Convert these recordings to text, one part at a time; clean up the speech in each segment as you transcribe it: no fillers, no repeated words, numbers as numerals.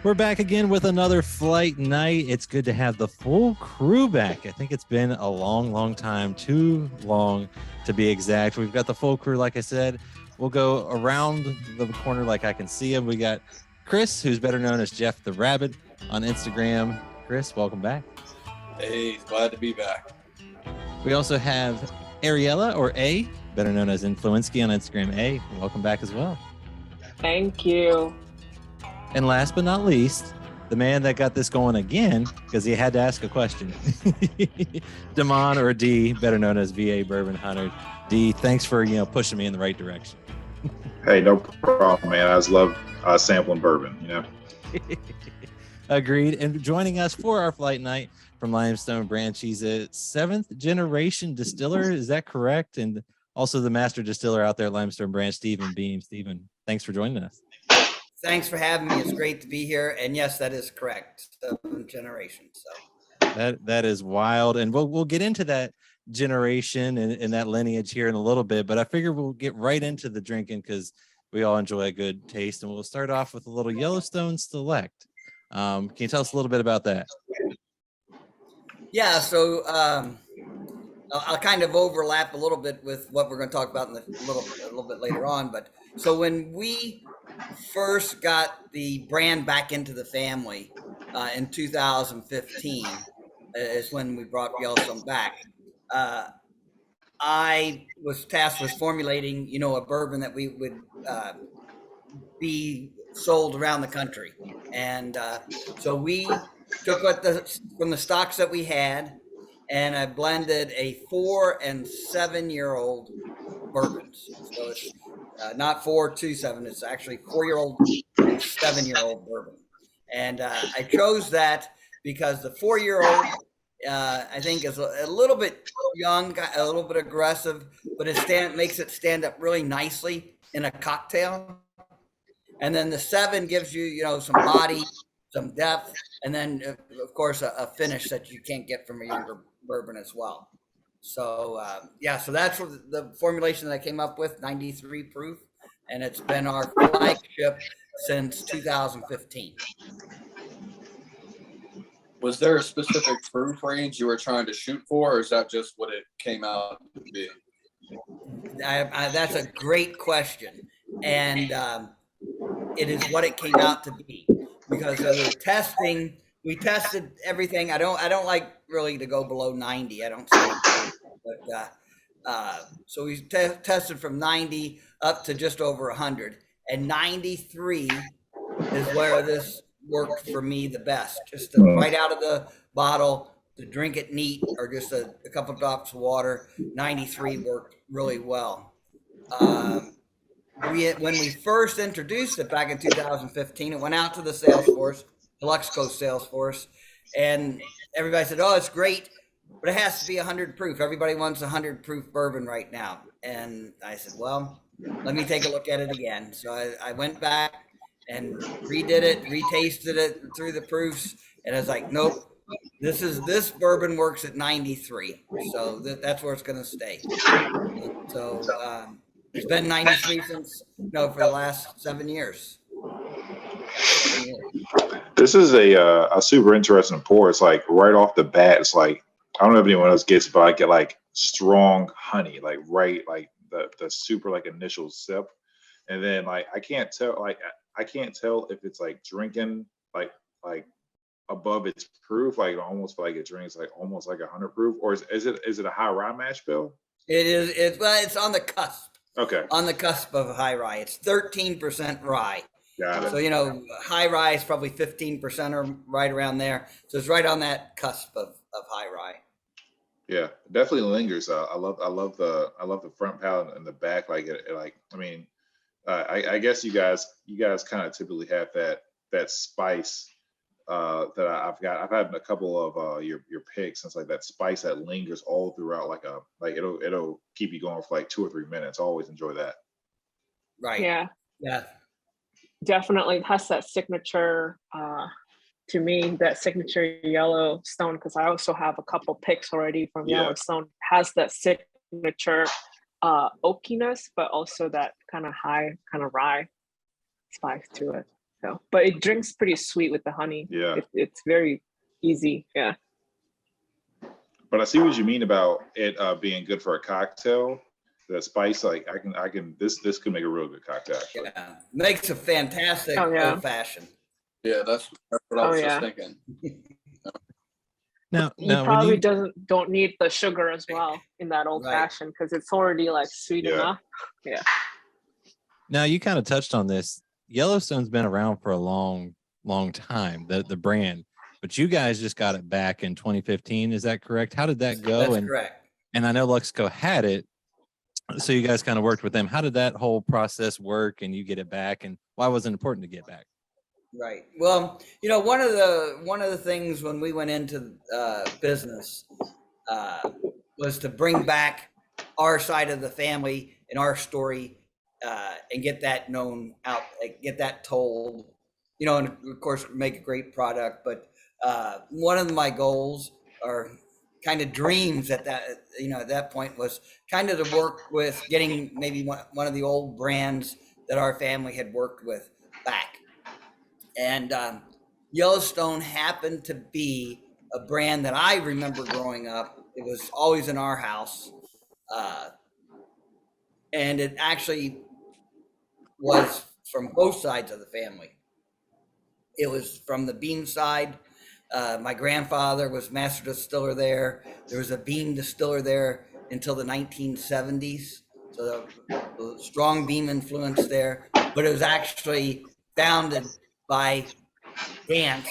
We're back again with another flight night. It's good to have the full crew back. I think it's been a long time, too long to be exact. We've got the full crew, like I said. We'll go around the corner like I can see him. We got Chris, who's better known as Jeff the Rabbit on Instagram. Chris, welcome back. Hey, glad to be back. We also have Ariella, or A, better known as Influensky on Instagram. A, welcome back as well. Thank you. And last but not least, the man that got this going again because he had to ask a question. Damon, or D, better known as VA Bourbon Hunter. D, thanks for pushing me in the right direction. Hey, no problem, man. I just love sampling bourbon. Agreed. And joining us for our flight night from Limestone Branch, he's a 7th generation distiller. Is that correct? And also the master distiller out there at Limestone Branch, Stephen Beam. Stephen, thanks for joining us. Thanks for having me. It's great to be here. And yes, that is correct. 7th generation. So that is wild. And we'll get into that generation and that lineage here in a little bit, but I figure we'll get right into the drinking because we all enjoy a good taste. And we'll start off with a little Yellowstone Select. Can you tell us a little bit about that? Yeah, so I'll kind of overlap a little bit with what we're going to talk about a little bit later on. But so when we first got the brand back into the family in 2015 is when we brought Yellowstone back. I was tasked with formulating, a bourbon that we would be sold around the country. And so we took from the stocks that we had, and I blended a 4 and 7 year old bourbons. So it's not 4-2-7, it's actually 4-year-old and 7-year-old bourbon. And I chose that because the 4-year-old I think is a little bit young, a little bit aggressive, but it makes it stand up really nicely in a cocktail. And then the 7 gives you, some body, some depth, and then of course a finish that you can't get from a younger bourbon as well. So so that's what the formulation that I came up with, 93 proof, and it's been our flagship since 2015. Was there a specific proof range you were trying to shoot for, or is that just what it came out to be? That's a great question, and it is what it came out to be, because of the testing. We tested everything. I don't like really to go below 90. I don't say, but so we tested from 90 up to just over 100, and 93 is where this worked for me the best. Just right out of the bottle, to drink it neat, or just a couple of drops of water. 93 worked really well. When we first introduced it back in 2015, it went out to the sales force, the Lux Coast sales force, and everybody said, "Oh, it's great, but it has to be 100 proof. Everybody wants 100 proof bourbon right now." And I said, "Well, let me take a look at it again." So I went back and redid it, retasted it through the proofs, and I was like, "Nope, this bourbon works at 93, so that's where it's going to stay." So it's been 93 for the last 7 years. This is a super interesting pour. It's like right off the bat, it's like, I don't know if anyone else gets it, but I get like strong honey, like the super like initial sip. And then like I can't tell if it's like drinking like above its proof, like almost feel like it drinks like almost like 100 proof, or is it a high rye mash bill? It is. It's on the cusp. Okay. On the cusp of high rye. It's 13% rye. Got it. So, high rye is probably 15% or right around there. So it's right on that cusp of high rye. Yeah, definitely lingers. I love the front palate and the back. Like I guess you guys kind of typically have that spice that I've had a couple of your picks, and it's like that spice that lingers all throughout, like it'll keep you going for like 2 or 3 minutes. I always enjoy that. Right. Yeah. Definitely has that signature, to me, that signature Yellowstone, because I also have a couple picks already from Yellowstone, has that signature oakiness, but also that kind of high kind of rye spice to it. So, but it drinks pretty sweet with the honey. Yeah. It's very easy. Yeah. But I see what you mean about it being good for a cocktail. The spice, like I can. This could make a real good cocktail. Actually. Yeah, makes a fantastic old fashioned. Yeah, that's what I was just thinking. Now You when probably don't need the sugar as well in that old fashioned because it's already like sweet enough. Yeah. Now you kind of touched on this. Yellowstone's been around for a long time, the brand, but you guys just got it back in 2015. Is that correct? How did that go? That's correct. And I know Luxco had it, so you guys kind of worked with them. How did that whole process work? And you get it back, and why was it important to get back? Right. Well, you know, one of the things when we went into business was to bring back our side of the family and our story and get that known out, get that told, you know, and of course make a great product. But one of my goals or kind of dreams at that point was kind of to work with getting maybe one of the old brands that our family had worked with back. And Yellowstone happened to be a brand that I remember growing up. It was always in our house. And it actually was from both sides of the family. It was from the bean side. My grandfather was master distiller there. There was a bean distiller there until the 1970s. So the strong bean influence there. But it was actually founded by Dance,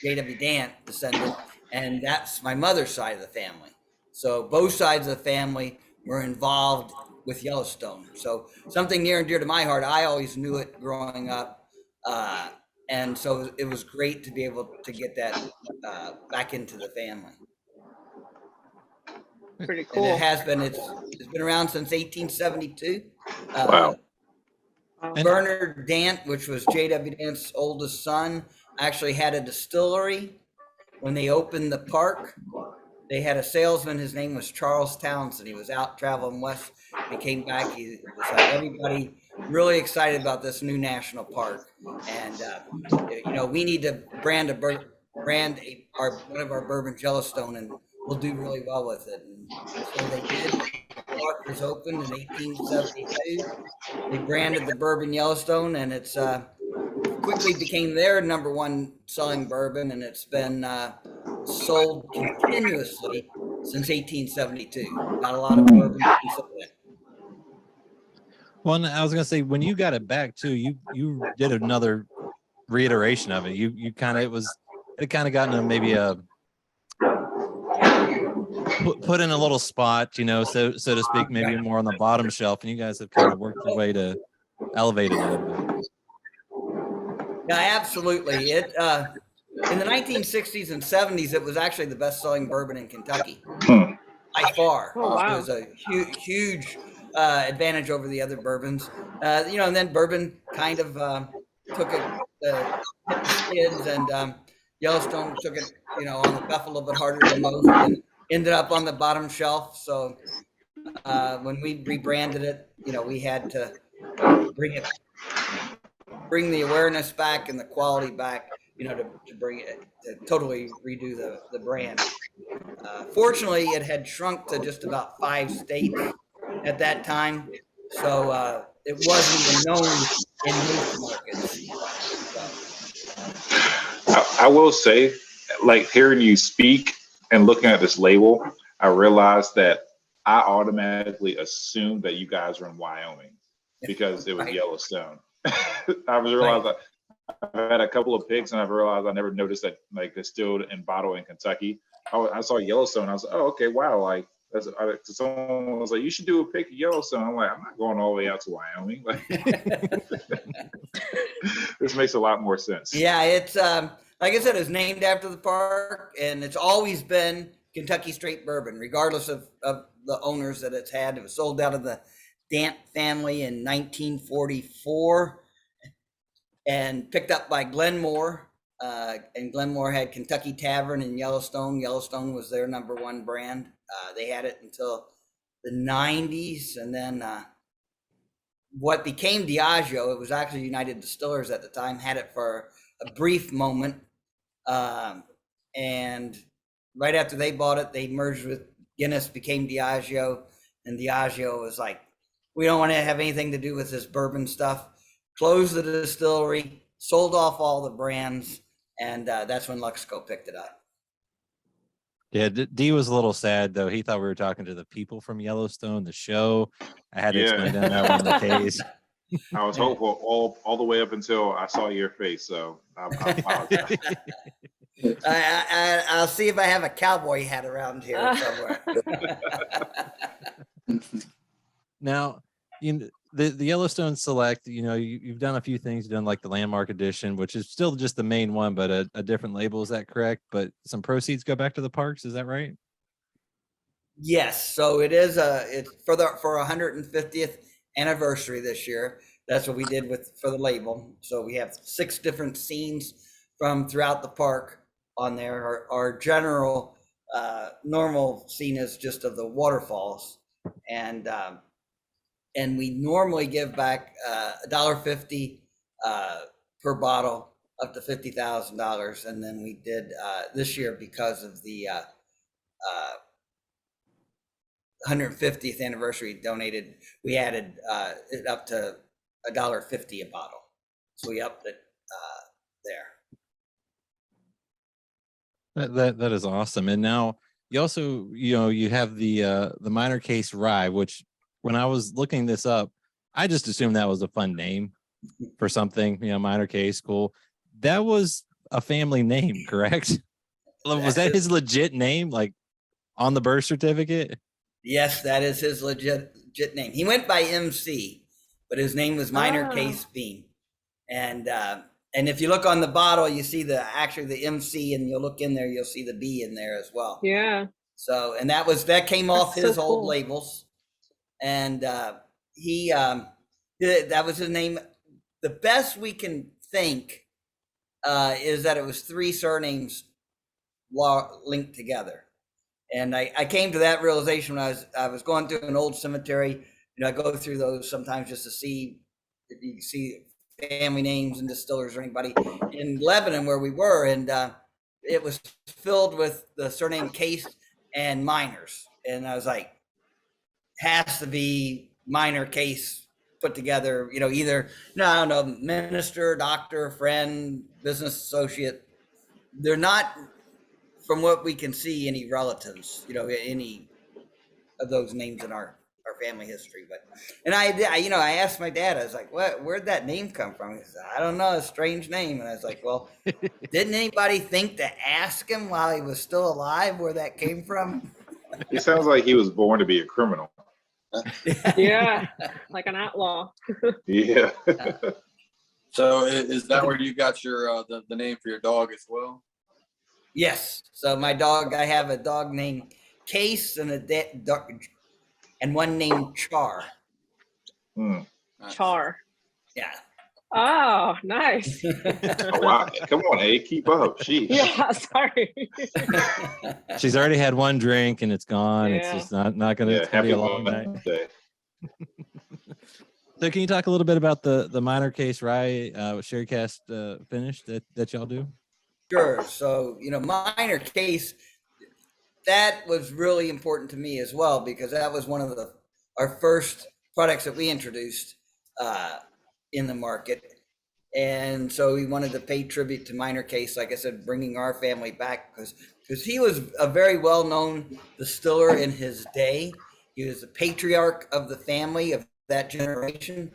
J.W. Dance descendant, and that's my mother's side of the family. So both sides of the family were involved with Yellowstone. So something near and dear to my heart. I always knew it growing up, and so it was great to be able to get that back into the family. Pretty cool. And it has been. It's been around since 1872. Wow. Bernard Dant, which was J.W. Dant's oldest son, actually had a distillery. When they opened the park, they had a salesman. His name was Charles Townsend. He was out traveling west. He came back. He was like, everybody really excited about this new national park. And, you know, we need to brand one of our bourbons Yellowstone, and we'll do really well with it. And so they did. The park was opened in 1872. They branded the bourbon Yellowstone, and it's quickly became their number one selling bourbon, and it's been sold continuously since 1872. Got a lot of bourbon. Well, I was gonna say, when you got it back too, you did another reiteration of it. You kind of it kind of got into maybe a put in a little spot, you know, so to speak, maybe more on the bottom shelf, and you guys have kind of worked your way to elevate it a little bit. Yeah, absolutely. It in the 1960s and 70s, it was actually the best-selling bourbon in Kentucky by far. Oh, wow. It was a huge advantage over the other bourbons. You know, and then bourbon kind of took it, hit the skids, and Yellowstone took it, you know, on the buff a little bit harder than most, and ended up on the bottom shelf. So when we rebranded it, you know, we had to bring the awareness back and the quality back, you know, to bring it, to totally redo the brand. Fortunately, it had shrunk to just about 5 states at that time. So it wasn't even known in most markets. I will say, like, hearing you speak and looking at this label, I realized that I automatically assumed that you guys were in Wyoming because it was Yellowstone. I realized that I've had a couple of picks, and I've realized I never noticed that, like, distilled and bottled in Kentucky. I saw Yellowstone. I was like, oh, okay, wow. Like, someone was like, you should do a pick of Yellowstone. I'm like, I'm not going all the way out to Wyoming. Like, this makes a lot more sense. Yeah, it's like I said, it's named after the park, and it's always been Kentucky straight bourbon, regardless of the owners that it's had. It was sold out of the Dant family in 1944 and picked up by Glenmore. And Glenmore had Kentucky Tavern in Yellowstone. Yellowstone was their number one brand. They had it until the 90s, and then what became Diageo, it was actually United Distillers at the time, had it for a brief moment. And right after they bought it, they merged with Guinness, became Diageo, and Diageo was like, we don't want to have anything to do with this bourbon stuff. Closed the distillery, sold off all the brands, and that's when Luxco picked it up. Yeah, D was a little sad though. He thought we were talking to the people from Yellowstone, the show. I had to explain to him that wasn't the case. I was hopeful all the way up until I saw your face, so I apologize. I'll see if I have a cowboy hat around here somewhere. Now, the Yellowstone Select, you've done a few things. You've done like the Landmark Edition, which is still just the main one, but a different label. Is that correct? But some proceeds go back to the parks. Is that right? Yes. So it is it's for 150th anniversary this year. That's what we did for the label. So we have 6 different scenes from throughout the park on there. Our general normal scene is just of the waterfalls, and we normally give back $1.50 per bottle, up to $50,000. And then we did this year, because of the 150th anniversary, we added it up to $1.50 a bottle. So we upped it there. That is awesome. And now you also, you have the Minor Case Rye, which when I was looking this up, I just assumed that was a fun name for something, Minor Case, cool. That was a family name, correct? Was that his legit name, like on the birth certificate? Yes, that is his legit name. He went by MC, but his name was Minor Case Bean. And if you look on the bottle, you see the MC, and you'll look in there, you'll see the B in there as well. Yeah. So, and that came off his so old cool. labels. And that was his name. The best we can think is that it was 3 surnames linked together. And I came to that realization when I was going through an old cemetery. I go through those sometimes just to see if you see family names and distillers or anybody in Lebanon where we were, and it was filled with the surname Case and Miners, and I was like, has to be Minor Case put together, either, I don't know, minister, doctor, friend, business associate. They're not, from what we can see, any relatives, any of those names in our family history. But, and I asked my dad, I was like, where'd that name come from? He said, I don't know, a strange name. And I was like, well, didn't anybody think to ask him while he was still alive where that came from? He sounds like he was born to be a criminal. Yeah, like an outlaw. Yeah. So is that where you got your the name for your dog as well? Yes. So my dog, I have a dog named Case and one named Char. Mm. Nice. Char. Yeah. Oh, nice. Oh, wow. Come on, A, keep up. Sheesh. Yeah, sorry. She's already had one drink and it's gone. Yeah. It's just not gonna, Yeah, it's gonna be happy a long night. birthday. So can you talk a little bit about the Minor Case Rye Sherry Cast finish that y'all do? Sure. So, Minor Case, that was really important to me as well, because that was one of our first products that we introduced in the market. And so we wanted to pay tribute to Minor Case, like I said, bringing our family back, because he was a very well-known distiller in his day. He was the patriarch of the family of that generation,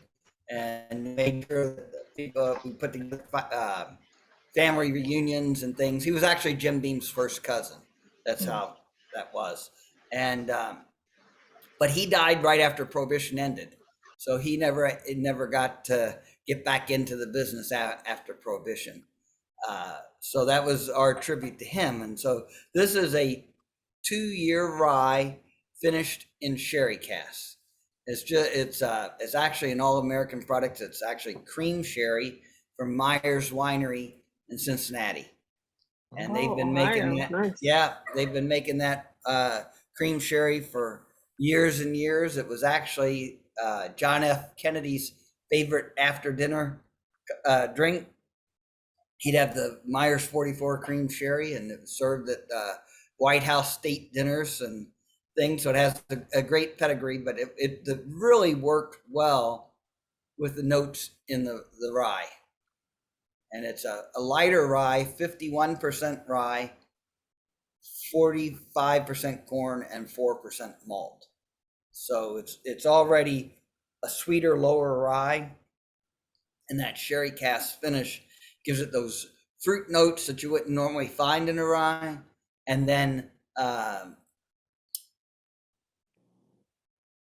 and made sure that people, we put together family reunions and things. He was actually Jim Beam's first cousin. That's how that was. And but he died right after Prohibition ended, so he never got to get back into the business after Prohibition. So that was our tribute to him. And so this is a 2-year rye finished in sherry casks. It's actually an all-American product. It's actually cream sherry from Myers Winery in Cincinnati. And they've been making that. Nice. Yeah, they've been making that cream sherry for years and years. It was actually John F. Kennedy's favorite after dinner drink. He'd have the Myers 44 cream sherry, and it was served at White House state dinners and things. So it has a great pedigree, but it really worked well with the notes in the rye. And it's a lighter rye, 51% rye, 45% corn, and 4% malt. So it's already a sweeter, lower rye, and that sherry cask finish gives it those fruit notes that you wouldn't normally find in a rye, and then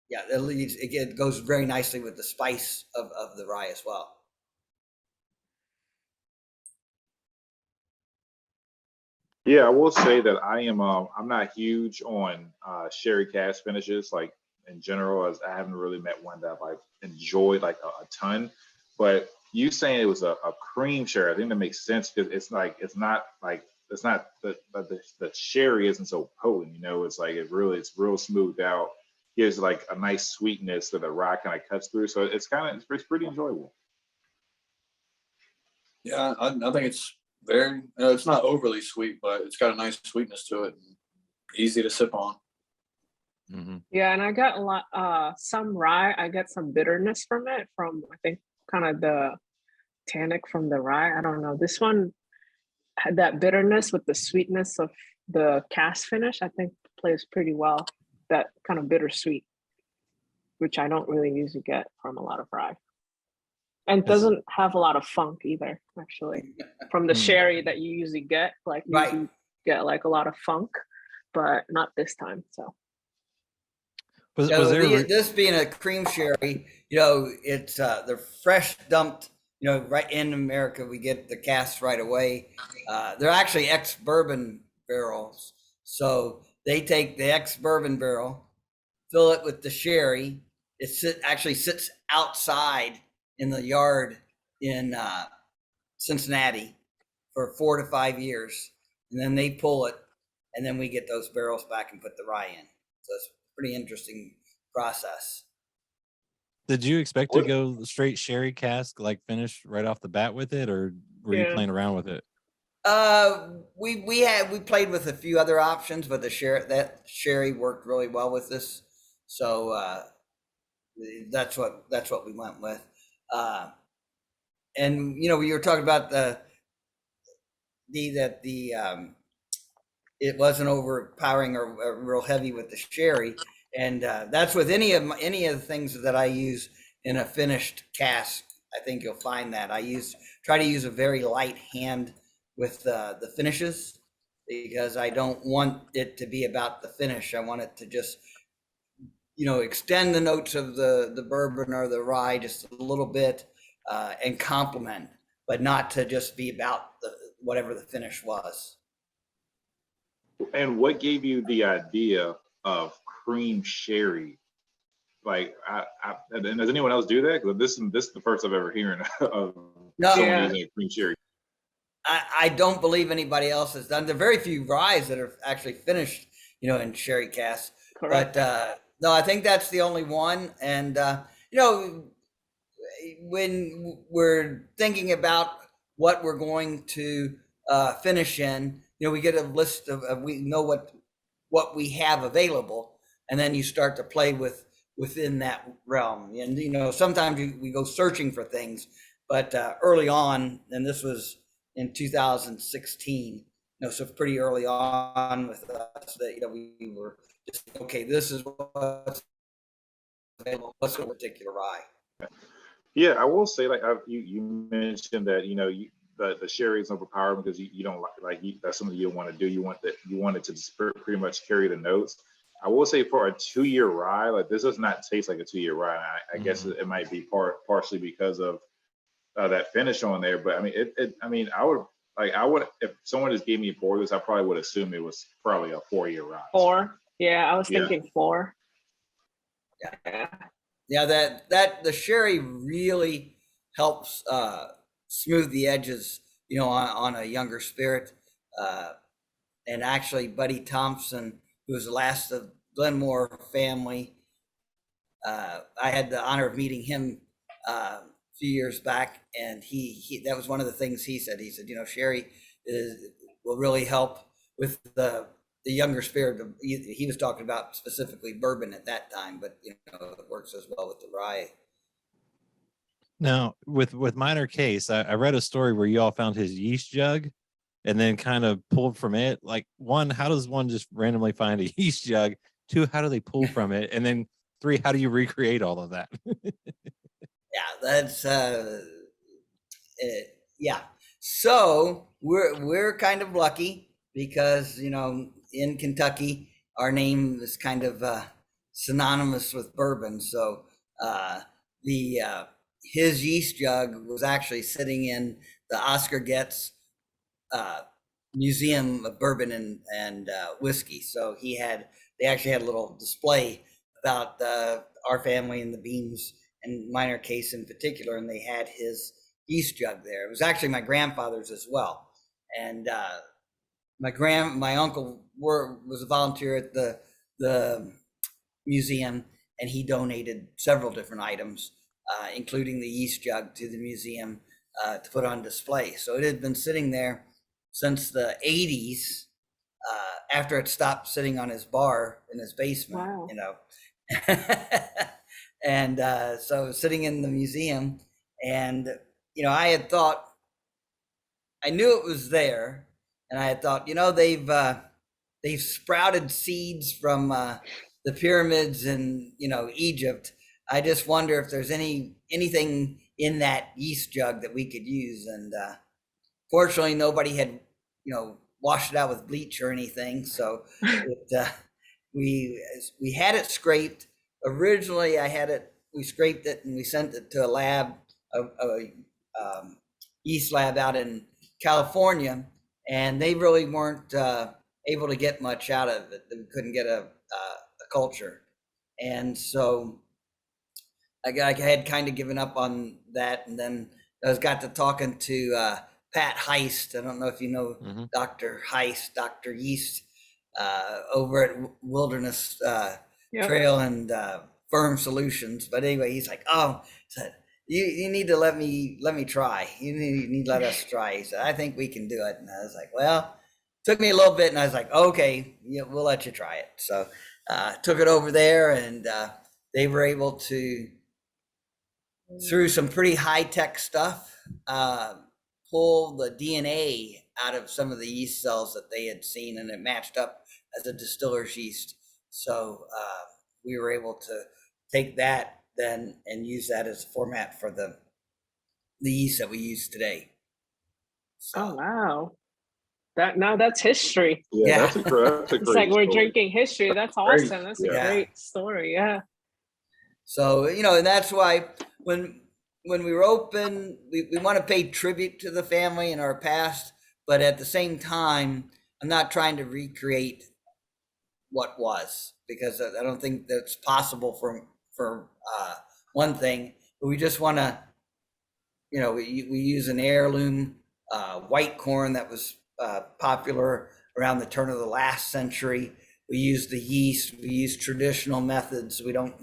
it goes very nicely with the spice of the rye as well. Yeah, I will say that I'm not huge on sherry cask finishes, like in general, as I haven't really met one that I've enjoyed like a ton. But you saying it was a cream sherry, I think that makes sense because it's not the sherry isn't so potent, you know, it's real smoothed out, gives like a nice sweetness that the rye kind of cuts through. So it's pretty enjoyable. Yeah, I think it's very, it's not overly sweet, but it's got a nice sweetness to it and easy to sip on. Mm-hmm. Yeah, and I got a lot some rye, I get some bitterness from it, from I think kind of the tannic from the rye. I don't know. This one had that bitterness with the sweetness of the cast finish. I think plays pretty well. That kind of bittersweet, which I don't really usually get from a lot of rye. And doesn't have a lot of funk either, actually. From the sherry that you usually get, like you usually get like a lot of funk, but not this time. So this being a cream sherry, you know, it's they're fresh dumped, you know, right in America. We get the casks right away. They're actually ex-bourbon barrels. So they take the ex-bourbon barrel, fill it with the sherry. It actually sits outside in the yard in Cincinnati for 4 to 5 years. And then they pull it, and then we get those barrels back and put the rye in. So it's a pretty interesting process. Did you expect to go straight sherry cask, like finish right off the bat with it, or were you playing around with it? We played with a few other options, but that sherry worked really well with this. So that's what we went with. And you know, we were talking about it wasn't overpowering or real heavy with the sherry, and that's with any of the things that I use in a finished cask. I think you'll find that I try to use a very light hand with the finishes, because I don't want it to be about the finish. I want it to just, you know, extend the notes of the bourbon or the rye just a little bit, and complement, but not to just be about whatever the finish was. And what gave you the idea of cream sherry? Like, and does anyone else do that? Because this is the first I've ever hearing of someone using a cream sherry. I don't believe anybody else has done. There are very few ryes that are actually finished, you know, in sherry casks. Correct. But no, I think that's the only one. And you know, when we're thinking about what we're going to finish in, you know, we get a list of we know what we have available, and then you start to play within that realm. And you know, sometimes we go searching for things, but early on, and this was in 2016, you know, so pretty early on with us, that, you know, we were just, okay, this is what's available. What's a particular rye? Yeah, I will say, like, you mentioned that, you know, the sherry is overpowering because you don't that's something you don't want to do. You want it to just pretty much carry the notes. I will say, for a 2-year rye, like, this does not taste like a 2-year rye. I guess it might be partially because of that finish on there. But I mean, I would, if someone just gave me a pour this, I probably would assume it was probably a 4-year rye. 4, yeah, I was thinking 4. Yeah, that the sherry really helps smooth the edges, you know, on a younger spirit. And actually, Buddy Thompson, who was the last of Glenmore family. I had the honor of meeting him a few years back, and he that was one of the things he said. He said, Sherry will really help with the younger spirit. He was talking about specifically bourbon at that time, but it works as well with the rye. Now, with Minor Case, I read a story where you all found his yeast jug and then kind of pulled from it. Like, one, how does one just randomly find a yeast jug? Two, how do they pull from it? And then three, how do you recreate all of that? Yeah, that's yeah. So we're kind of lucky because in Kentucky our name is kind of synonymous with bourbon. So the his yeast jug was actually sitting in the Oscar Getz Museum of Bourbon and Whiskey. So they actually had a little display about our family and the beans and Minor Case in particular, and they had his yeast jug there. It was actually my grandfather's as well, and my uncle was a volunteer at the museum, and he donated several different items, including the yeast jug, to the museum to put on display. So it had been sitting there since the 80s, after it stopped sitting on his bar in his basement. Wow. And so sitting in the museum, and I had thought, I knew it was there, and I had thought, they've sprouted seeds from the pyramids in Egypt. I just wonder if there's anything in that yeast jug that we could use. And fortunately, nobody had washed it out with bleach or anything. So we had it scraped. Originally, we scraped it and we sent it to a lab, a yeast lab out in California, and they really weren't able to get much out of it. They couldn't get a culture, and so I had kind of given up on that. And then I got to talking to Pat Heist. I don't know if you know Dr. Heist, Dr. Yeast, over at Wilderness Trail and Firm Solutions. But anyway, he's like, said, you need to let me try. You need to let us try. He said, I think we can do it. And I was like, well, took me a little bit, and I was like, okay, we'll let you try it. So took it over there, and they were able to, through some pretty high-tech stuff, pull the DNA out of some of the yeast cells that they had seen, and it matched up as a distiller's yeast. So we were able to take that then and use that as a format for the yeast that we use today. So, Oh wow. That's history. Yeah, that's a great It's like we're story. drinking history. That's Great. awesome. That's Yeah. a great story. Yeah. So, and that's why when we were open, we want to pay tribute to the family and our past, but at the same time, I'm not trying to recreate what was, because I don't think that's possible for one thing. But we just want to, we use an heirloom white corn that was popular around the turn of the last century. We use the yeast. We use traditional methods. We don't,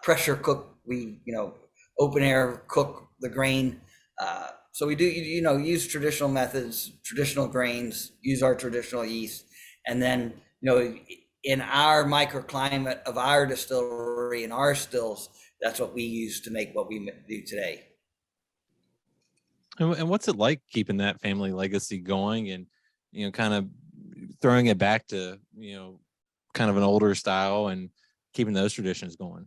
pressure cook. We, open air cook the grain. So we do, use traditional methods, traditional grains, use our traditional yeast. And then, in our microclimate of our distillery and our stills, that's what we use to make what we do today. And what's it like keeping that family legacy going and, kind of throwing it back to, kind of an older style and keeping those traditions going?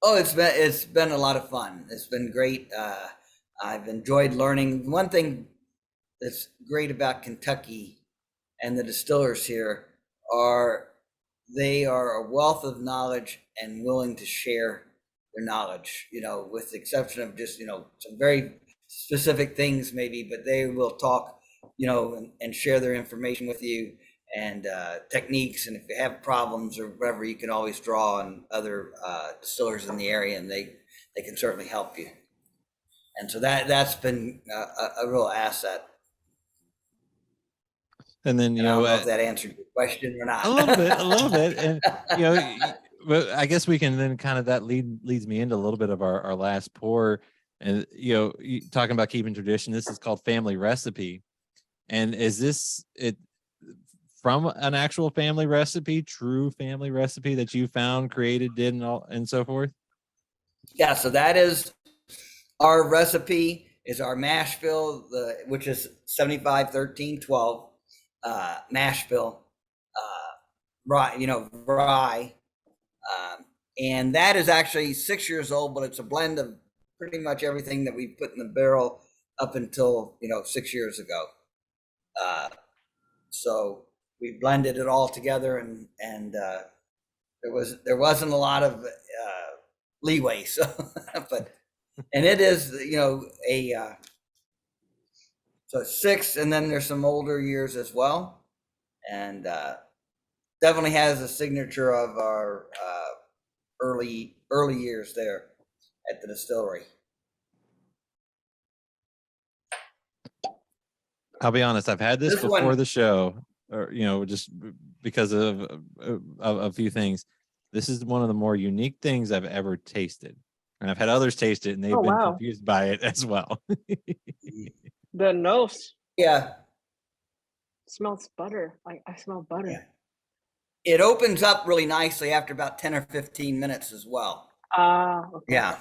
Oh, it's been a lot of fun. It's been great. I've enjoyed learning. One thing that's great about Kentucky and the distillers here they are a wealth of knowledge and willing to share their knowledge, with the exception of just, some very specific things maybe, but they will talk, and share their information with you, and techniques. And if you have problems or whatever, you can always draw on other distillers in the area, and they can certainly help you. And so that's been a real asset. And then, you And I know, don't know if that answered your question or not. a little bit. And, you know, but I guess we can then kind of that leads me into a little bit of our last pour. And, you know, talking about keeping tradition, this is called Family Recipe. And is this it from an actual family recipe, true family recipe that you found, created, did, and all and so forth? Yeah, so that is our recipe, is our mash bill, which is 75 13 12 mash bill, rye, rye. And that is actually 6 years old, but it's a blend of pretty much everything that we put in the barrel up until 6 years ago. So we blended it all together, and there wasn't a lot of leeway. So, and it is so 6, and then there's some older years as well, and definitely has a signature of our early years there at the distillery. I'll be honest, I've had this before the show, or just because of a few things. This is one of the more unique things I've ever tasted, and I've had others taste it, and they've been confused by it as well. The nose, yeah, smells butter. I smell butter. Yeah. It opens up really nicely after about 10 or 15 minutes as well. Okay. Yeah.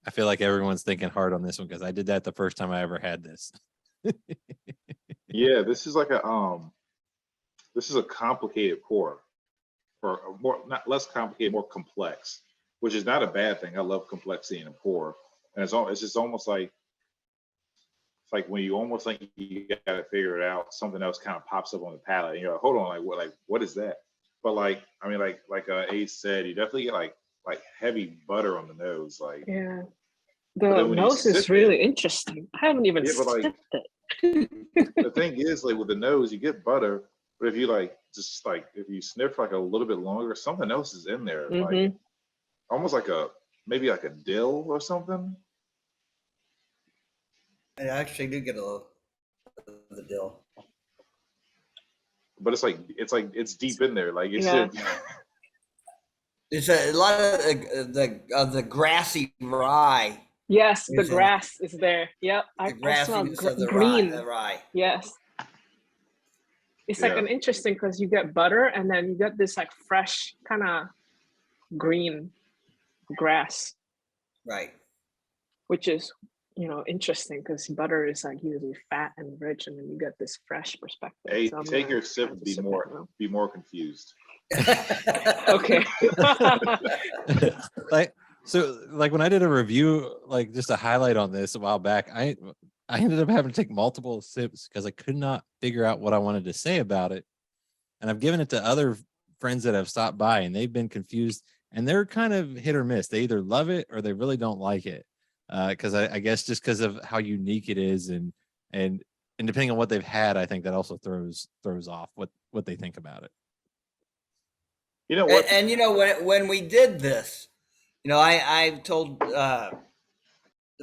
I feel like everyone's thinking hard on this one because I did that the first time I ever had this. Yeah, this is like this is a complicated pour, or more, not less complicated, more complex, which is not a bad thing. I love complexity in a pour, and it's just almost like it's like when you almost think you got to figure it out, something else kind of pops up on the palate, and you're like, hold on, what is that? But I mean, like Ace said, you definitely get like heavy butter on the nose, like. Yeah. The nose is really interesting. I haven't even sipped it. The thing is, like with the nose, you get butter, but if you if you sniff like a little bit longer, something else is in there, like almost like maybe like a dill or something. I actually do get a little of the dill, but it's deep in there, like it's It's a lot of the grassy rye. Yes, the grass is there. Yep, I smell green. Rye. Yes, it's like an interesting because you get butter and then you get this like fresh kind of green grass, right? Which is interesting because butter is like usually fat and rich, and then you get this fresh perspective. Hey, so take your sip to be more confused. Okay. like when I did a review, like just a highlight on this a while back, I ended up having to take multiple sips because I could not figure out what I wanted to say about it. And I've given it to other friends that have stopped by, and they've been confused, and they're kind of hit or miss. They either love it or they really don't like it. Because I guess just because of how unique it is, and depending on what they've had, I think that also throws off what they think about it. You know what? And when we did this, I told the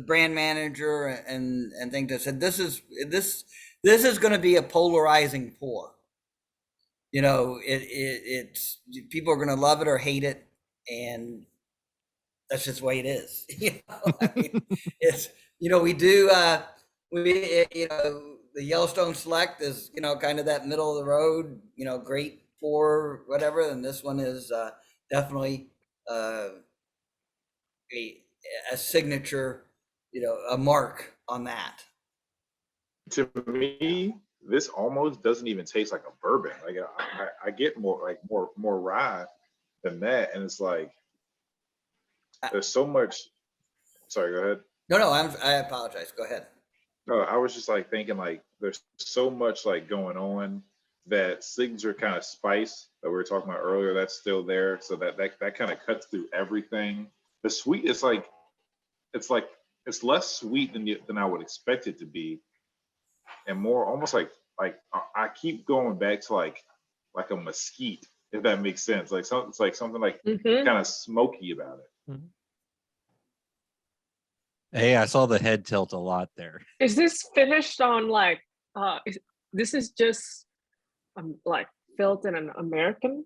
brand manager and things. I said, this is going to be a polarizing pour. It's people are going to love it or hate it, and that's just the way it is. I mean, it's we do the Yellowstone Select is kind of that middle of the road, great pour, whatever, and this one is definitely a signature, a mark on that. To me, this almost doesn't even taste like a bourbon. Like I get more rye than that, and it's like there's so much. Sorry, go ahead. No, I apologize. Go ahead. No, I was just like thinking like there's so much like going on. That signature kind of spice that we were talking about earlier, that's still there. So that kind of cuts through everything. The sweet is like it's less sweet than I would expect it to be, and more almost like I keep going back to like a mesquite if that makes sense. Like it's like something like Mhm. kind of smoky about it. Hey, I saw the head tilt a lot there. Is this finished on like this is just like filled in an American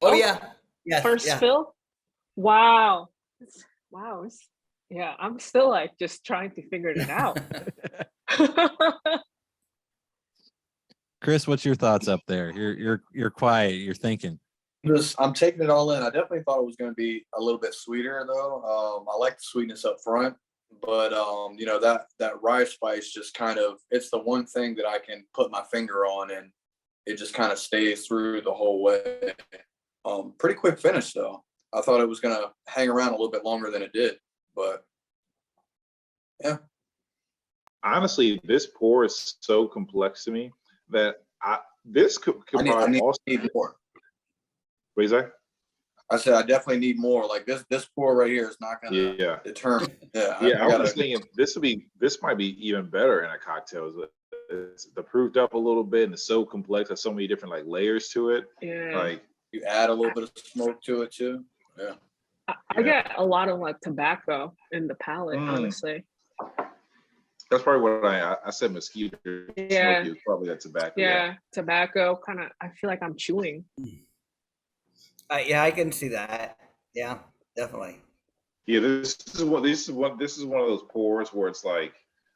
Oh yeah, yes, first yeah. fill? Wow. Wow. Yeah, I'm still like just trying to figure it out. Chris, what's your thoughts up there? You're quiet. You're thinking. I'm taking it all in. I definitely thought it was going to be a little bit sweeter though. I like the sweetness up front, but you know, that rye spice just kind of, it's the one thing that I can put my finger on and it just kind of stays through the whole way. Pretty quick finish though. I thought it was going to hang around a little bit longer than it did, but yeah. Honestly, this pour is so complex to me that this could I probably also need more. What is that? I said I definitely need more. Like this pour right here is not going to determine. Yeah, I was thinking this might be even better in a cocktail. It's the proofed up a little bit and it's so complex. There's so many different like layers to it. Yeah. Like you add a little bit of smoke to it too. Yeah. I get a lot of like tobacco in the palate, honestly. That's probably what I said. Mosquito Yeah. smoky is probably that tobacco. Yeah, tobacco kind of. I feel like I'm chewing. Yeah, I can see that. Yeah, definitely. Yeah, this is one of those pours where it's like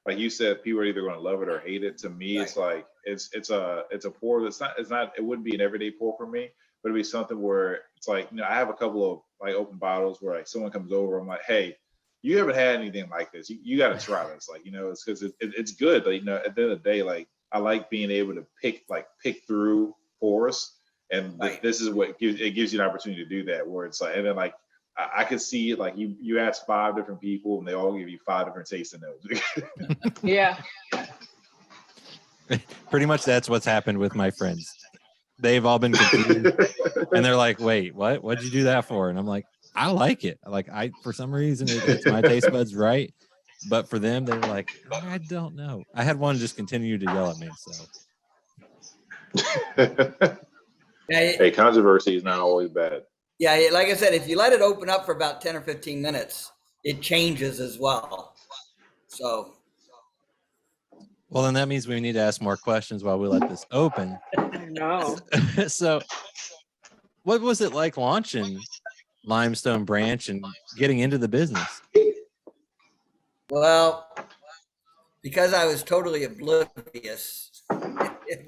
you said, people are either going to love it or hate it. To me, it's like it's a pour that's not it wouldn't be an everyday pour for me, but it'd be something where it's like, you know, I have a couple of like open bottles where like someone comes over, I'm like, hey, you haven't had anything like this. You got to try this. Like, you know, it's because it's good. Like, you know, at the end of the day, like I like being able to pick through pours. And this is what gives you an opportunity to do that, where it's like, and then like I could see it, like you ask 5 different people and they all give you 5 different tasting notes. Yeah. Pretty much that's what's happened with my friends. They've all been confused and they're like, wait, what'd you do that for? And I'm like, I like it. Like for some reason it's my taste buds right. But for them, they're like, I don't know. I had one just continue to yell at me. So hey, controversy is not always bad. Yeah, like I said, if you let it open up for about 10 or 15 minutes, it changes as well. So. Well, then that means we need to ask more questions while we let this open. I know. So what was it like launching Limestone Branch and getting into the business? Well, because I was totally oblivious, it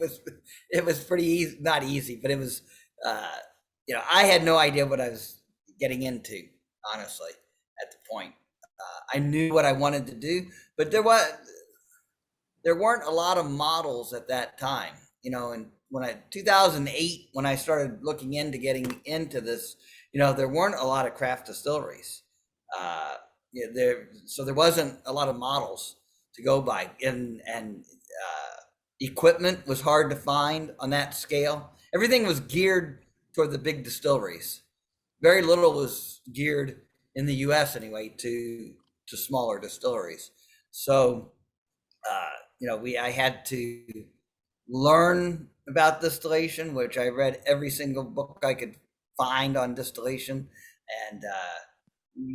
was pretty easy, not easy, but it was, you know, I had no idea what I was getting into, honestly, at the point. I knew what I wanted to do, but there weren't a lot of models at that time, you know, and 2008, when I started looking into getting into this, you know, there weren't a lot of craft distilleries. So there wasn't a lot of models to go by, and equipment was hard to find on that scale. Everything was geared toward the big distilleries. Very little was geared in the U.S. anyway to smaller distilleries. So, you know, I had to learn about distillation, which I read every single book I could find on distillation, and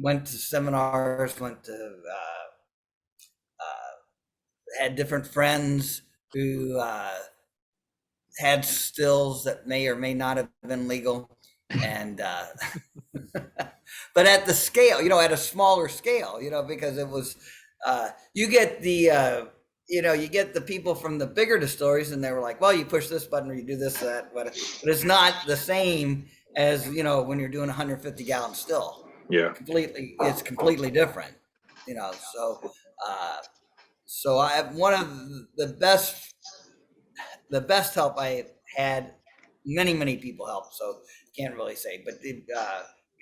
went to seminars, had different friends who had stills that may or may not have been legal, and but at the scale, you know, at a smaller scale, you know, because it was you get the you get the people from the bigger distilleries, and they were like, well, you push this button or you do this, that, but it's not the same as, you know, when you're doing 150 gallon still. Yeah, it's completely different, you know. So I have one of the best help I had. Many people helped, so can't really say, but the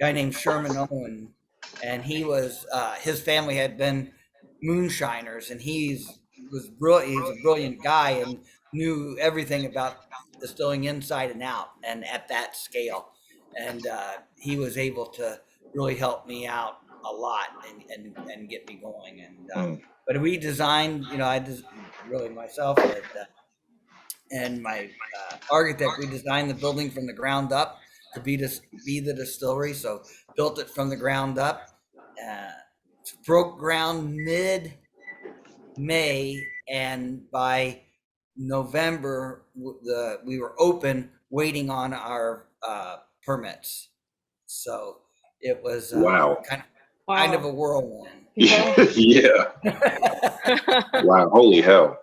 guy named Sherman Owen, and he was his family had been moonshiners, and he's a brilliant guy and knew everything about distilling inside and out and at that scale, and he was able to really help me out a lot and get me going. And but we designed, you know, I just really myself had and my architect, we designed the building from the ground up to be the distillery. So built it from the ground up. Broke ground mid-May, and by November we were open, waiting on our permits. So it was Wow. kind of a whirlwind. Yeah. Yeah. Wow. Holy hell.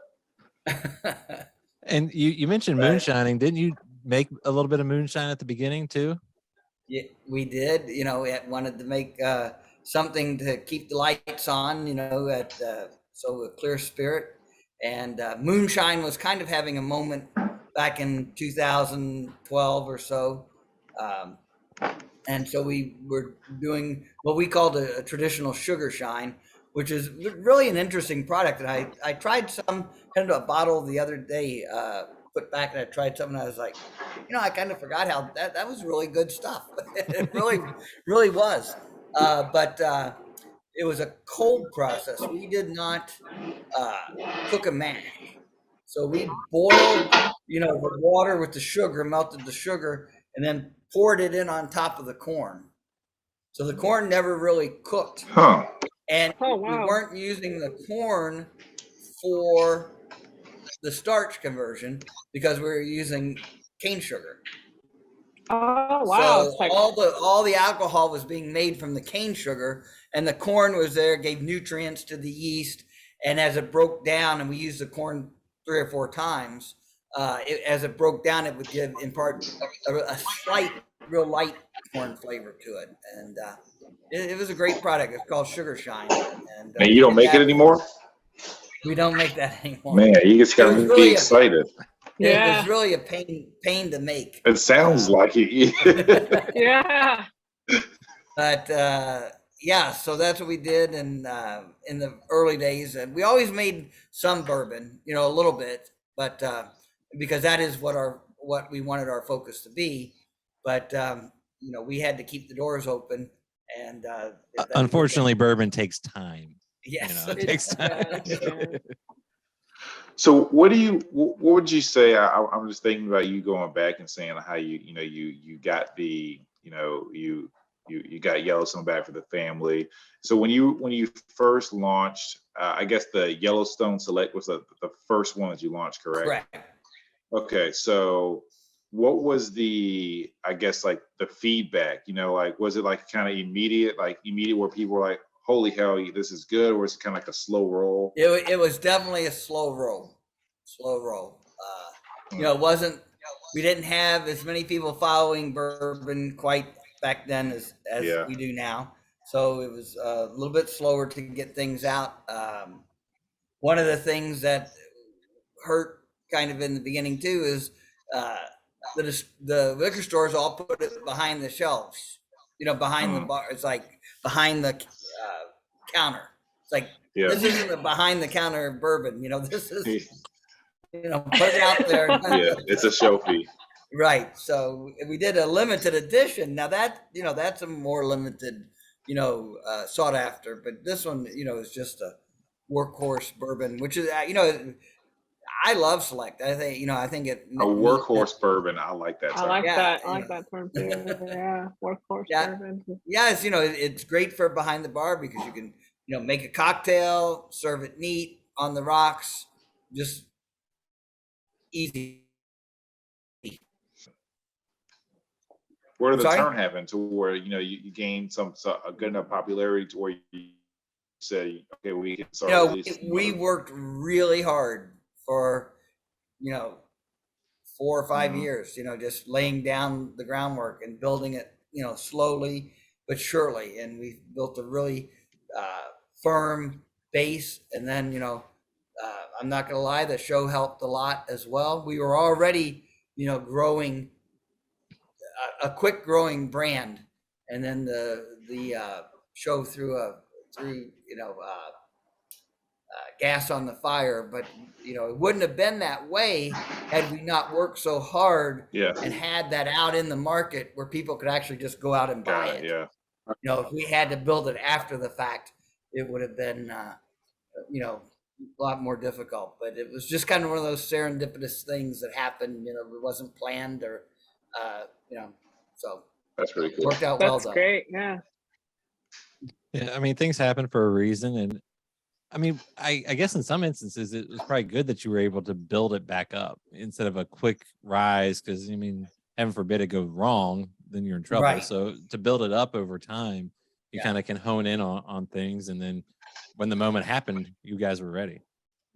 And you mentioned Right. moonshining. Didn't you make a little bit of moonshine at the beginning too? Yeah, we did. We wanted to make something to keep the lights on. So a clear spirit, and moonshine was kind of having a moment back in 2012 or so. And so we were doing what we called a traditional sugar shine, which is really an interesting product. And I tried some, kind of a bottle the other day, put back, and I tried something. I was like, I kind of forgot how that was really good stuff. It really was. But it was a cold process. We did not cook a mash. So we boiled, the water with the sugar, melted the sugar, and then poured it in on top of the corn. So the corn never really cooked. Huh. And Oh, we wow. weren't using the corn for the starch conversion because we were using cane sugar. Oh, wow. So It's like, all the alcohol was being made from the cane sugar, and the corn was there, gave nutrients to the yeast. And as it broke down, and we used the corn 3 or 4 times, as it broke down, it would impart a slight, real light corn flavor to it. And it was a great product. It's called Sugar Shine. And Man, you don't make it anymore? We don't make that anymore. Man, you just gotta be really excited. It yeah. was really a pain to make. It sounds like it. Yeah. But yeah, so that's what we did in the early days, and we always made some bourbon, a little bit, but because that is what we wanted our focus to be. But we had to keep the doors open, and Unfortunately, bourbon takes time. yes, It takes time. Yeah. So what would you say? I'm just thinking about you going back and saying how you got the, you got Yellowstone back for the family. So when you first launched, I guess the Yellowstone Select was the first one that you launched, correct? correct. Okay, so what was the, I guess, like the feedback? Like, was it like kind of immediate where people were like, holy hell, this is good, or was it kind of like a slow roll? It was definitely a slow roll. It wasn't. We didn't have as many people following bourbon quite back then as Yeah. we do now. So it was a little bit slower to get things out. One of the things that hurt kind of in the beginning too is the liquor stores all put it behind the shelves, behind the bar. It's like behind the counter. It's like, Yeah. this isn't a behind the counter bourbon. This is, put it out there. Yeah, it's a show fee. Right. So we did a limited edition. Now that, that's a more limited, sought after, but this one, is just a workhorse bourbon, which is, I love Select. I think it. A workhorse bourbon. I like that I term. like Yeah, that. I like that term too. Yeah. Workhorse Yeah. bourbon. Yes, it's great for behind the bar because you can, make a cocktail, serve it neat on the rocks, just easy. Where did the Sorry? turn happen to where you gained a good enough popularity to where you say, okay, we can start releasing We more? worked really hard for, 4 or 5 Mhm. years, just laying down the groundwork and building it, slowly but surely. And we built a really firm base. And then, I'm not gonna lie, the show helped a lot as well. We were already, growing a quick growing brand, and then the show threw gas on the fire. But it wouldn't have been that way had we not worked so hard Yeah. and had that out in the market where people could actually just go out and buy Got it. it. Yeah. If we had to build it after the fact, it would have been a lot more difficult. But it was just kind of one of those serendipitous things that happened. You know, it wasn't planned or, you know, so That's pretty it cool. worked out well That's though. great. Yeah. Yeah, I mean, things happen for a reason, and I mean, I guess in some instances it was probably good that you were able to build it back up instead of a quick rise, because I mean, heaven forbid it goes wrong, then you're in trouble. Right. So to build it up over time, you Yeah. kind of can hone in on things, and then when the moment happened, you guys were ready.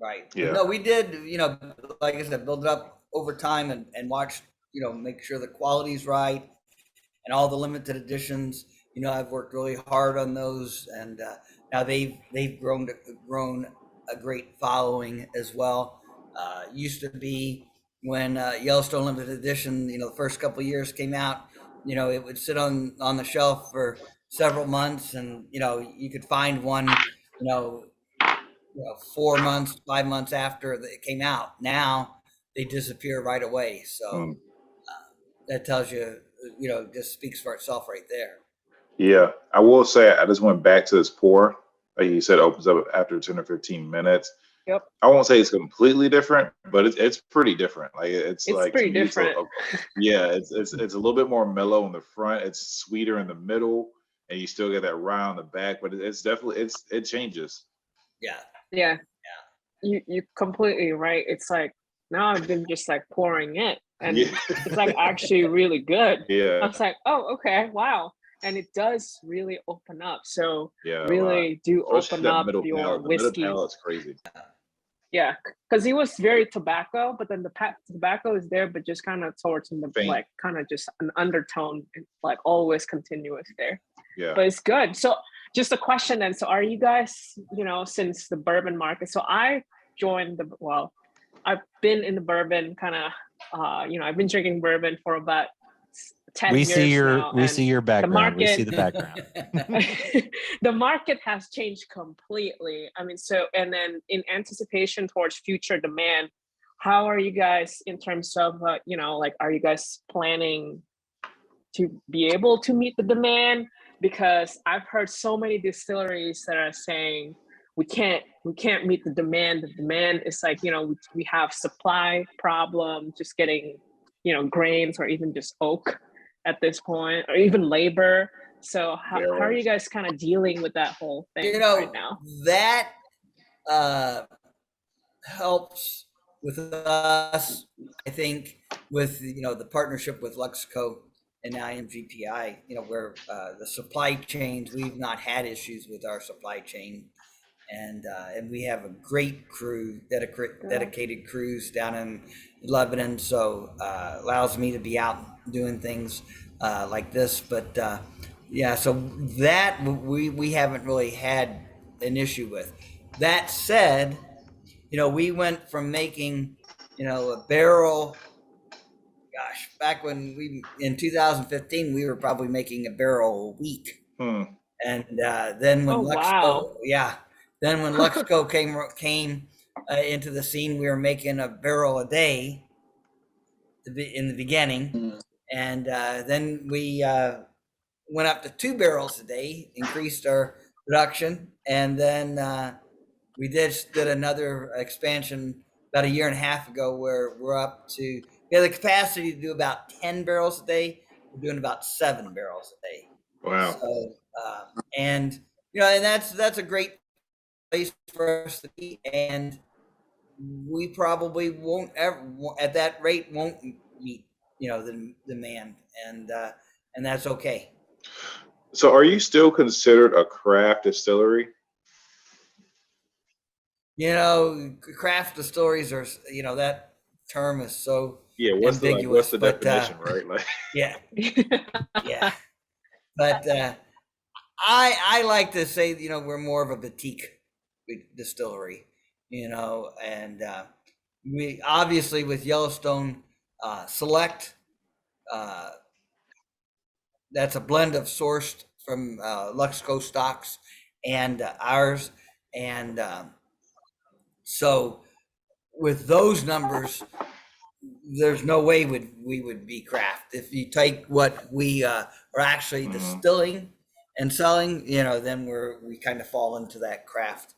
Right. Yeah. But no, we did, you know, like I said, build it up over time and watch, you know, make sure the quality's right and all the limited editions. You know, I've worked really hard on those, and now they've grown a great following as well. Used to be when Yellowstone limited edition, you know, the first couple of years came out, you know, it would sit on the shelf for several months, and you know, you could find one, you know, 4 months, 5 months after it came out. Now they disappear right away. So that tells you, you know, just speaks for itself right there. Yeah, I will say I just went back to this pour. Like you said, it opens up after 10 or 15 minutes. Yep. I won't say it's completely different, but it's pretty different. Like it's like, pretty to me, different. yeah, it's a little bit more mellow in the front. It's sweeter in the middle, and you still get that rye on the back. But it's definitely it changes. Yeah. Yeah. You completely right. It's like now I've been just like pouring it, and Yeah. it's like actually really good. I Yeah, was like, oh, okay, wow. And it does really open up. So yeah. really do Especially open that up middle your palate. The middle whiskey. palate's crazy. Yeah, because he was very tobacco, but then the tobacco is there, but just kind of towards the Faint. like kind of just an undertone, like always continuous there. Yeah. But it's good. So just a question then. So are you guys, you know, since the bourbon market? So I joined I've been in the bourbon kind of, you know, I've been drinking bourbon for about 10 We years see your now. we and see your background. We market- see the background. the market has changed completely. I mean, so, and then in anticipation towards future demand, how are you guys in terms of, you know, like, are you guys planning to be able to meet the demand? Because I've heard so many distilleries that are saying we can't meet the demand. The demand is like, you know, we have supply problem, just getting, you know, grains or even just oak at this point, or even labor. So how are you guys kind of dealing with that whole thing You know, right now? that helps with us, I think, with, you know, the partnership with Luxco and IMGPI, you know, where the supply chains, we've not had issues with our supply chain. And we have a great crew, dedicated crews down in Lebanon. So allows me to be out doing things like this. But yeah, so that we haven't really had an issue with. That said, you know, we went from making, you know, a barrel. Gosh, back when in 2015, we were probably making a barrel a week. And then when Luxco, then when Luxco came into the scene, we were making a barrel a day in the beginning, and then we went up to 2 barrels a day, increased our production, and then we did another expansion about a year and a half ago, where we're up to, we have the capacity to do about 10 barrels a day. We're doing about 7 barrels a day. Wow. So, and you know, and that's a great place for us to be, and we probably won't ever, at that rate, won't meet, you know, the demand, and that's okay. So are you still considered a craft distillery? You know, craft distilleries are, you know, that term is so ambiguous. What's the definition, right? Like, yeah, yeah. But I like to say, you know, we're more of a boutique distillery, you know, and we obviously with Yellowstone Select, that's a blend of sourced from Luxco stocks and ours, and so with those numbers, there's no way we would be craft. If you take what we are actually distilling and selling, you know, then we kind of fall into that craft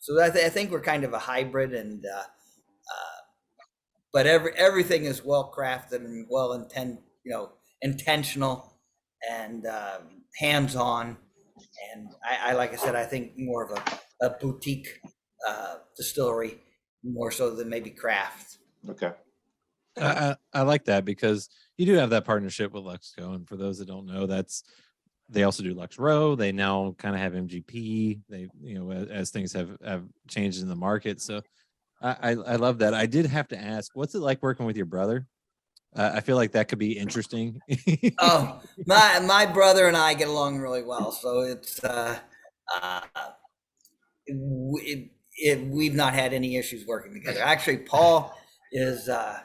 So I think we're kind of a hybrid, and but everything is well crafted and intentional and hands-on. And I like I said, I think more of a boutique distillery more so than maybe craft. Okay. I like that because you do have that partnership with Luxco, and for those that don't know, they also do Lux Row. They now kind of have MGP. They, as things have changed in the market. So I love that. I did have to ask, what's it like working with your brother? I feel like that could be interesting. Oh, my brother and I get along really well, so it's we've not had any issues working together. Actually, Paul is a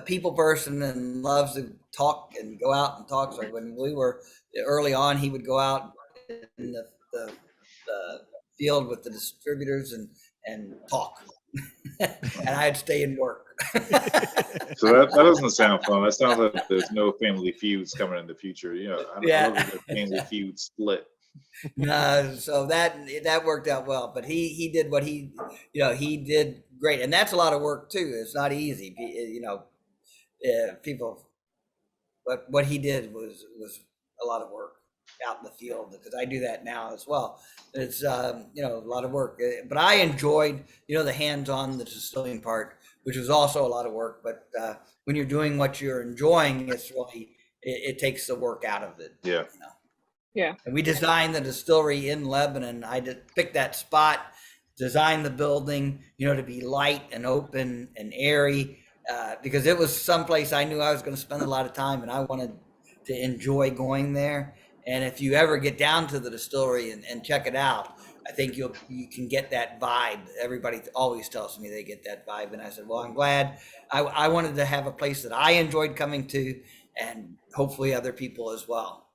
people person and loves to talk and go out and talk. So when we were early on, he would go out in the field with the distributors and talk, and I'd stay and work. So that doesn't sound fun. That sounds like there's no family feuds coming in the future. I love a good family feud split. So that worked out well, but he did what he did great, and that's a lot of work too. It's not easy, people. But what he did was a lot of work out in the field, because I do that now as well. It's a lot of work, but I enjoyed the hands-on, the distilling part, which was also a lot of work. But when you're doing what you're enjoying, it's really it takes the work out of it. Yeah. Yeah. And we designed the distillery in Lebanon. I just picked that spot, designed the building, to be light and open and airy, because it was someplace I knew I was going to spend a lot of time, and I wanted to enjoy going there. And if you ever get down to the distillery and check it out, I think you can get that vibe. Everybody always tells me they get that vibe, and I said, well, I'm glad. I wanted to have a place that I enjoyed coming to, and hopefully other people as well.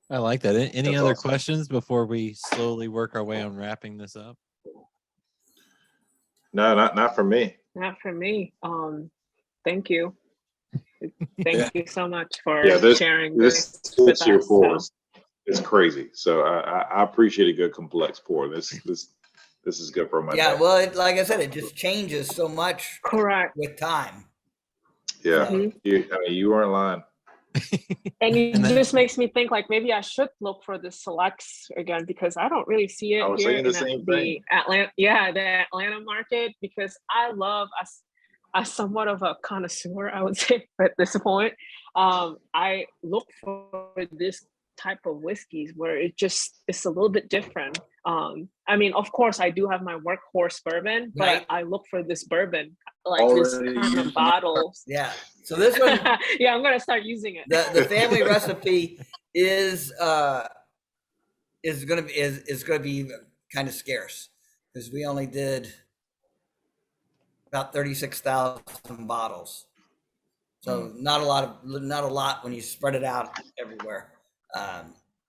I like that. Any That's other awesome. questions before we slowly work our way on wrapping this up? No, not for me. Not for me. Thank you. Thank you so much for sharing this with year us. pour is crazy. So I appreciate a good complex pour. This is good for my day. Well, like I said, it just changes so much. Correct. With time. Yeah, you weren't lying. And it just makes me think like maybe I should look for the selects again, because I don't really see it here in the Atlanta market, because I'm somewhat of a connoisseur, I would say, at this point. I look for this type of whiskeys where it's a little bit different. I mean, of course, I do have my workhorse bourbon, but right. I look for this bourbon, like this kind of bottles. Yeah. So this one, yeah, I'm gonna start using it. The family recipe is gonna be kind of scarce, because we only did about 36,000 bottles. So not a lot when you spread it out everywhere.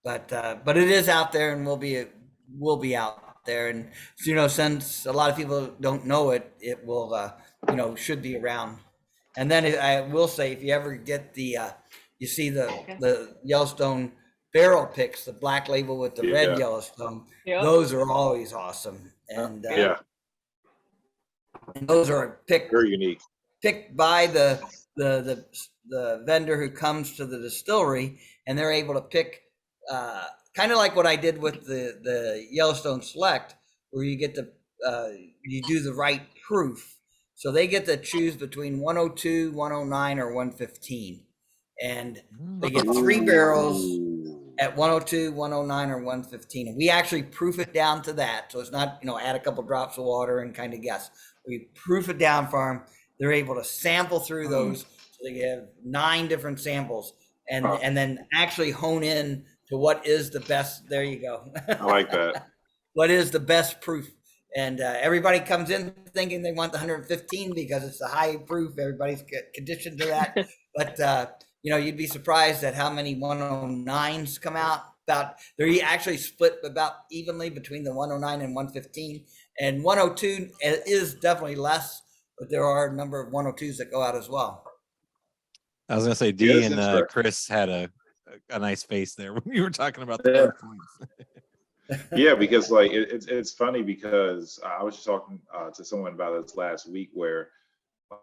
But it is out there, and will be out there. And since a lot of people don't know it, it will should be around. And then I will say, if you ever get you see the Yellowstone barrel picks, the black label with the red Yellowstone, those are always awesome. And and those are picked very unique, picked by the vendor who comes to the distillery, and they're able to pick kind of like what I did with the Yellowstone Select, where you get you do the right proof. So they get to choose between 102, 109, or 115. And they get 3 barrels at 102, 109, or 115. And we actually proof it down to that. So it's not, add a couple drops of water and kind of guess. We proof it down for them. They're able to sample through those. So they have 9 different samples, and then actually hone in to what is the best. There you go. I like that. What is the best proof? And everybody comes in thinking they want the 115 because it's a high proof. Everybody's conditioned to that. But, you'd be surprised at how many 109s come out. They're actually split about evenly between the 109 and 115. And 102 is definitely less, but there are a number of 102s that go out as well. I was going to say, Dee and Chris had a a nice face there when you were talking about Yeah. the points. Yeah, because like it's funny because I was just talking to someone about this last week where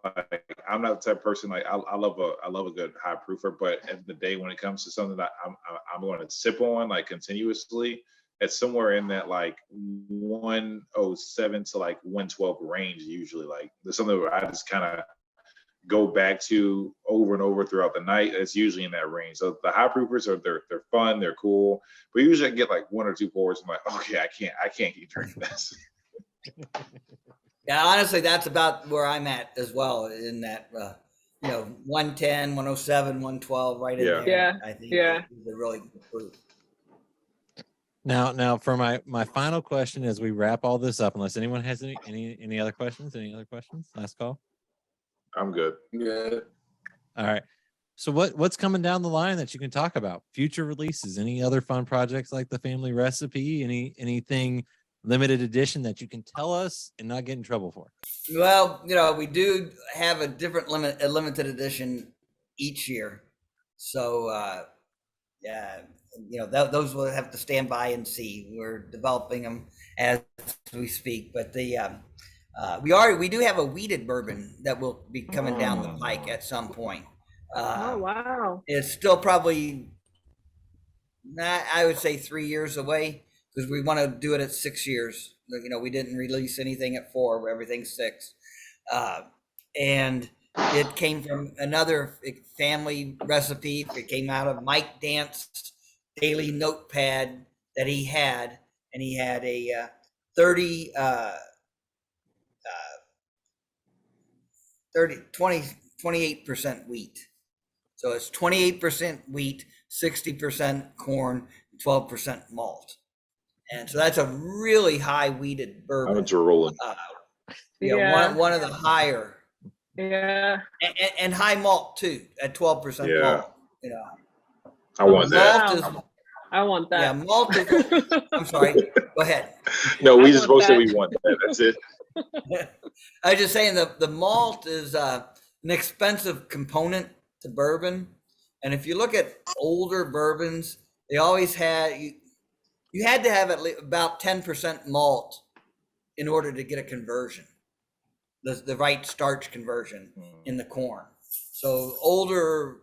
like I'm not the type of person like I love a good high proofer, but at the end of the day when it comes to something that I'm going to sip on like continuously, it's somewhere in that like 107 to like 112 range usually. Like there's something where I just kind of go back to over and over throughout the night. It's usually in that range. So the high proofers they're fun, they're cool, but usually I get like 1 or 2 pours. I'm like, okay, I can't keep drinking this. Yeah, honestly, that's about where I'm at as well in that, 110, 107, 112, right in Yeah. there. Yeah, I think yeah. is a really good proof. Now for my final question as we wrap all this up, unless anyone has any other questions, last call. I'm good. Yeah. All right. So what's coming down the line that you can talk about? Future releases, any other fun projects like the family recipe, anything limited edition that you can tell us and not get in trouble for? Well, we do have a limited edition each year. So, yeah, those will have to stand by and see. We're developing them as we speak, but we do have a wheated bourbon that will be coming down the pike at some point. Oh, wow. It's still probably, I would say 3 years away because we want to do it at 6 years. We didn't release anything at 4, everything's 6. And it came from another family recipe. It came out of Mike Dance's daily notepad that he had, and he had a 28% wheat. So it's 28% wheat, 60% corn, 12% malt. And so that's a really high wheated bourbon. I'm into rolling. Yeah. One of the higher. Yeah. And high malt too, at 12% Yeah. malt. I want that. Malt is, I want that. yeah, malt is, I'm sorry, go ahead. No, I we just want both said that. we want that. That's it. I was just saying the malt is an expensive component to bourbon. And if you look at older bourbons, they always had, you had to have at least about 10% malt in order to get a conversion, the right starch conversion in the corn. So older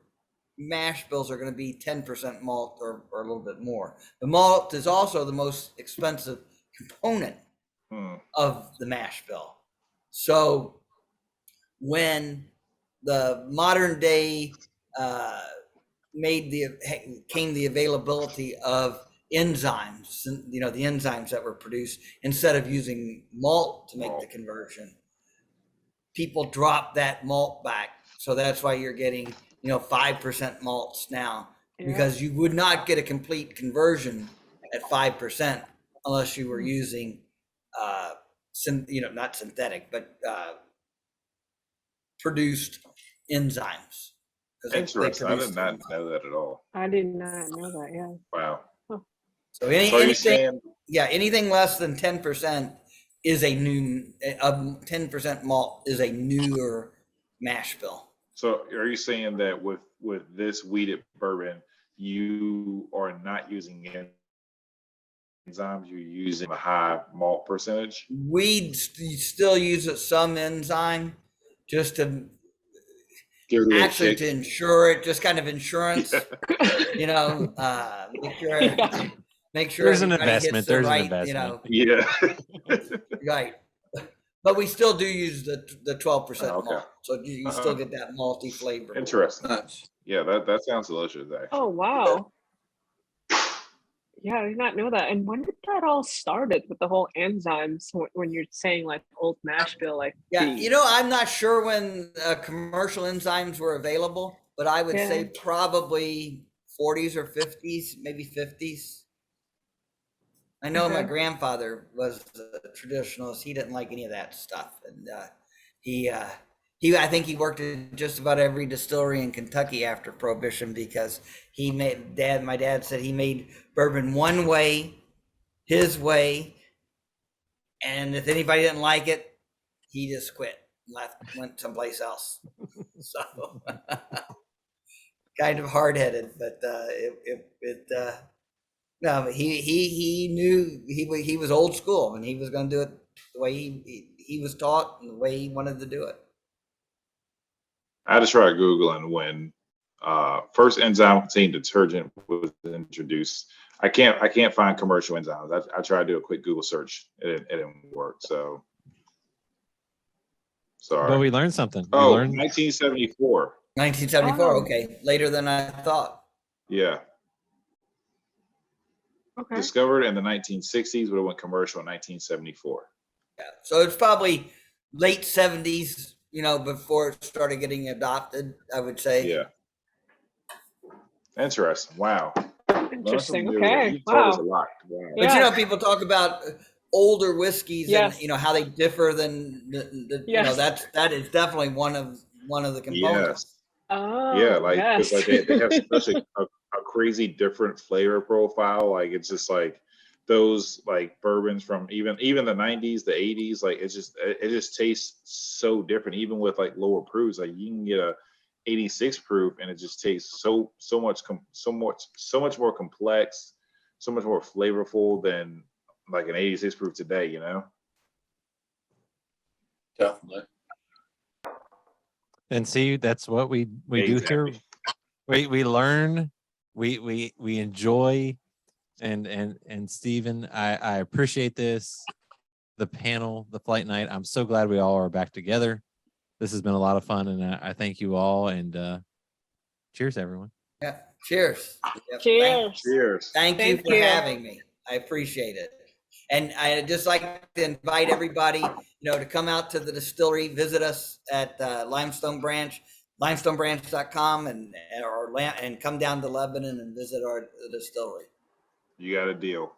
mash bills are going to be 10% malt or a little bit more. The malt is also the most expensive component of the mash bill. So when the modern day came the availability of enzymes, the enzymes that were produced, instead of using malt to make the conversion, people dropped that malt back. So that's why you're getting 5% malts now, because you would not get a complete conversion at 5% unless you were using not synthetic, but produced enzymes. Interesting. I did not know that at all. I did not know that. Yeah. Wow. So anything less than 10% is a new 10% malt is a newer mash bill. So are you saying that with this wheated bourbon, you are not using enzymes, you're using a high malt percentage? We still use some enzyme just to actually to ensure it, just kind of insurance, make sure there's an investment. There's right, an investment. Yeah. Right. But we still do use the 12% okay. malt, so you still get that malty flavor. Interesting. Yeah, that sounds delicious, actually. Oh, wow. Yeah, I did not know that. And when did that all started with the whole enzymes? When you're saying like old mash bill, like I'm not sure when commercial enzymes were available, but I would say probably 40s or 50s, maybe 50s. I know my grandfather was a traditionalist. He didn't like any of that stuff, and I think he worked at just about every distillery in Kentucky after Prohibition because my dad said he made bourbon one way, his way, and if anybody didn't like it, he just quit, went someplace else. So kind of hard headed, but no, he knew he was old school and he was going to do it the way he was taught and the way he wanted to do it. I had to try Googling when first enzyme containing detergent was introduced. I can't find commercial enzymes. I tried to do a quick Google search. It didn't work. So sorry. But we learned something. Oh, We learned 1974. 1974. Oh. Okay, later than I thought. Yeah. Okay. Discovered in the 1960s, but it went commercial in 1974. Yeah. So it's probably late 70s, before it started getting adopted, I would say. Yeah. Interesting. Wow. Interesting. You Okay. told us a Wow. lot. Wow. But Yeah. people talk about older whiskeys Yes. and how they differ than the Yes. that is definitely one of the components. Yes. Oh, Yeah, like yes. it's like they have such a crazy different flavor profile. Like it's just like those like bourbons from even the 90s, the 80s. Like it just tastes so different. Even with like lower proofs, like you can get a 86 proof and it just tastes so much more complex, so much more flavorful than like an 86 proof today. Definitely. and see that's what we do here. We learn, we enjoy, and Stephen, I appreciate this, the panel, the flight night. I'm so glad we all are back together. This has been a lot of fun, and I thank you all, and cheers, everyone. Yeah. Cheers. Yep. Cheers. Cheers. Thank you Thank for you. having me. I appreciate it. And I'd just like to invite everybody, to come out to the distillery, visit us at Limestone Branch, limestonebranch.com, and come down to Lebanon and visit our distillery. You got a deal.